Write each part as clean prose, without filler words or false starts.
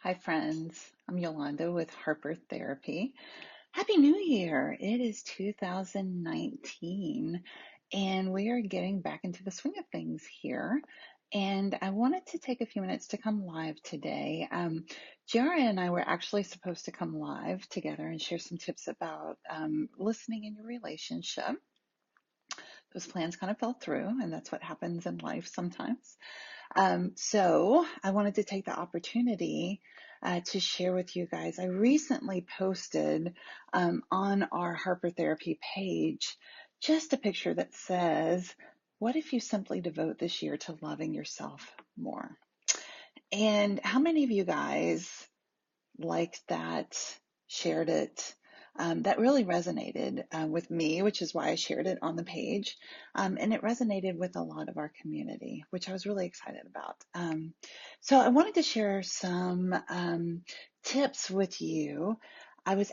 Hi, friends. I'm Yolanda with Harper Therapy. Happy New Year! It is 2019, and we are getting back into the swing of things here. And I wanted to take a few minutes to come live today. Jara and I were actually supposed to come live together and share some tips about listening in your relationship. Those plans kind of fell through, and that's what happens in life sometimes. So I wanted to take the opportunity to share with you guys. I recently posted on our Harper Therapy page just a picture that says, what if you simply devote this year to loving yourself more? And how many of you guys liked that, shared it? That really resonated with me, which is why I shared it on the page. And it resonated with a lot of our community, which I was really excited about. So I wanted to share some tips with you. I was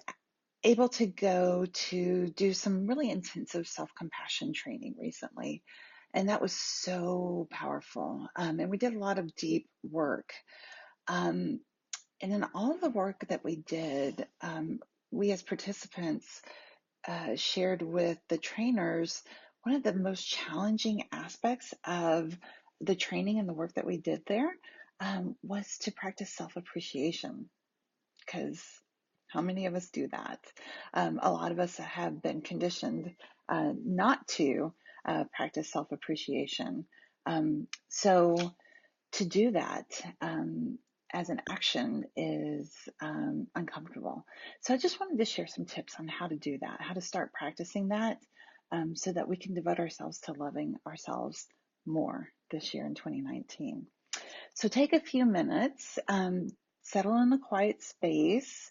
able to go to do some really intensive self-compassion training recently, and that was so powerful. And we did a lot of deep work. Um, and in all of the work that we did, we as participants shared with the trainers one of the most challenging aspects of the training and the work that we did there was to practice self-appreciation. Because how many of us do that? A lot of us have been conditioned not to practice self-appreciation. So to do that as an action is uncomfortable. So I just wanted to share some tips on how to do that, how to start practicing that so that we can devote ourselves to loving ourselves more this year in 2019. So take a few minutes, settle in a quiet space,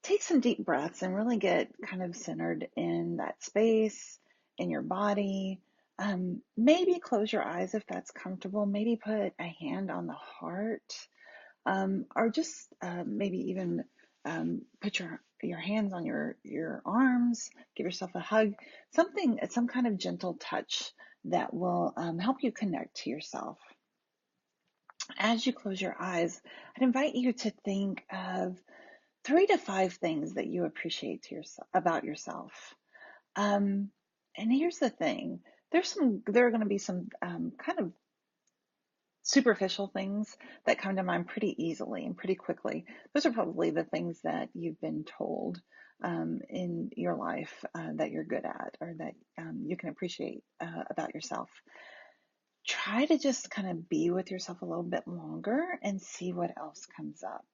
take some deep breaths and really get kind of centered in that space, in your body. Maybe close your eyes if that's comfortable. Maybe put a hand on the heart, or just maybe even put your hands on your arms. Give yourself a hug. Some kind of gentle touch that will help you connect to yourself. As you close your eyes, I'd invite you to think of 3 to 5 things that you appreciate to about yourself. Um, and here's the thing: there are going to be some kind of superficial things that come to mind pretty easily and pretty quickly. Those are probably the things that you've been told in your life that you're good at or that you can appreciate about yourself. Try to just kind of be with yourself a little bit longer and see what else comes up.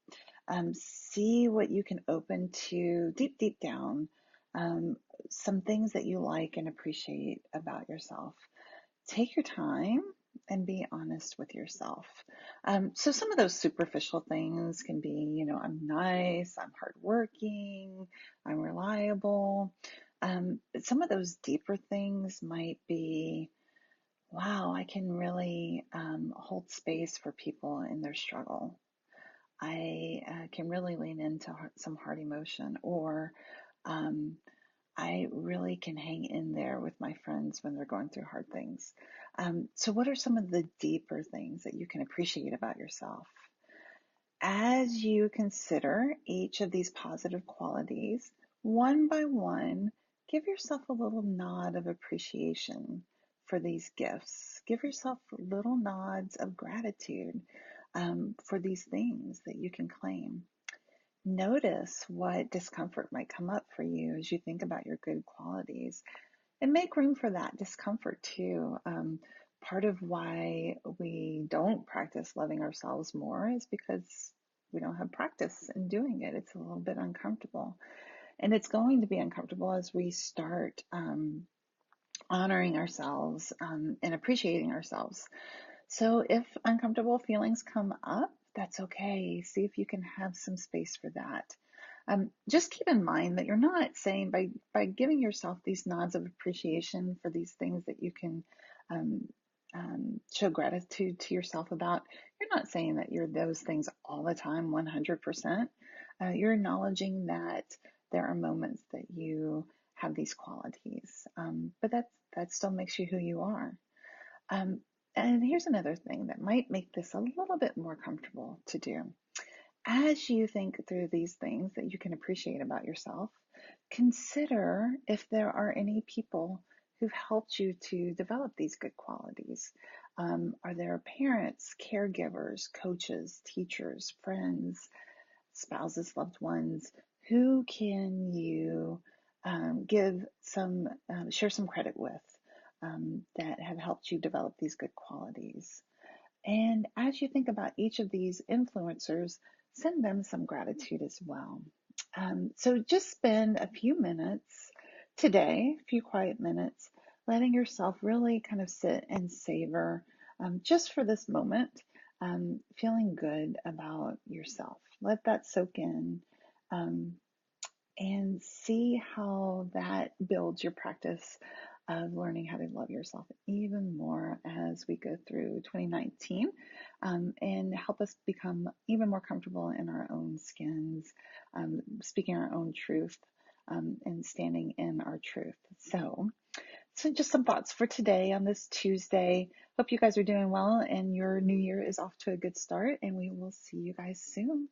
See what you can open to deep, deep down, um, some things that you like and appreciate about yourself. Take your time and be honest with yourself. So some of those superficial things can be, I'm nice, I'm hardworking, I'm reliable. Some of those deeper things might be, wow, I can really hold space for people in their struggle. I can really lean into some hard emotion, or um, I really can hang in there with my friends when they're going through hard things. So, what are some of the deeper things that you can appreciate about yourself? As you consider each of these positive qualities, one by one, give yourself a little nod of appreciation for these gifts. Give yourself little nods of gratitude for these things that you can claim. Notice what discomfort might come up for you as you think about your good qualities and make room for that discomfort too. Part of why we don't practice loving ourselves more is because we don't have practice in doing it. It's a little bit uncomfortable. And it's going to be uncomfortable as we start honoring ourselves and appreciating ourselves. So if uncomfortable feelings come up, that's okay. See if you can have some space for that. Just keep in mind that you're not saying by giving yourself these nods of appreciation for these things that you can um, show gratitude to yourself about. You're not saying that you're those things all the time, 100%. You're acknowledging that there are moments that you have these qualities, but that still makes you who you are. Um, and here's another thing that might make this a little bit more comfortable to do. as you think through these things that you can appreciate about yourself, consider if there are any people who've helped you to develop these good qualities. Are there parents, caregivers, coaches, teachers, friends, spouses, loved ones? Who can you give some, share some credit with that have helped you develop these good qualities? And as you think about each of these influencers, send them some gratitude as well. So just spend a few minutes today, a few quiet minutes, letting yourself really kind of sit and savor just for this moment, feeling good about yourself. Let that soak in. Um, and see how that builds your practice of learning how to love yourself even more as we go through 2019 and help us become even more comfortable in our own skins, speaking our own truth and standing in our truth. So just some thoughts for today on this Tuesday. Hope you guys are doing well and your new year is off to a good start, and we will see you guys soon.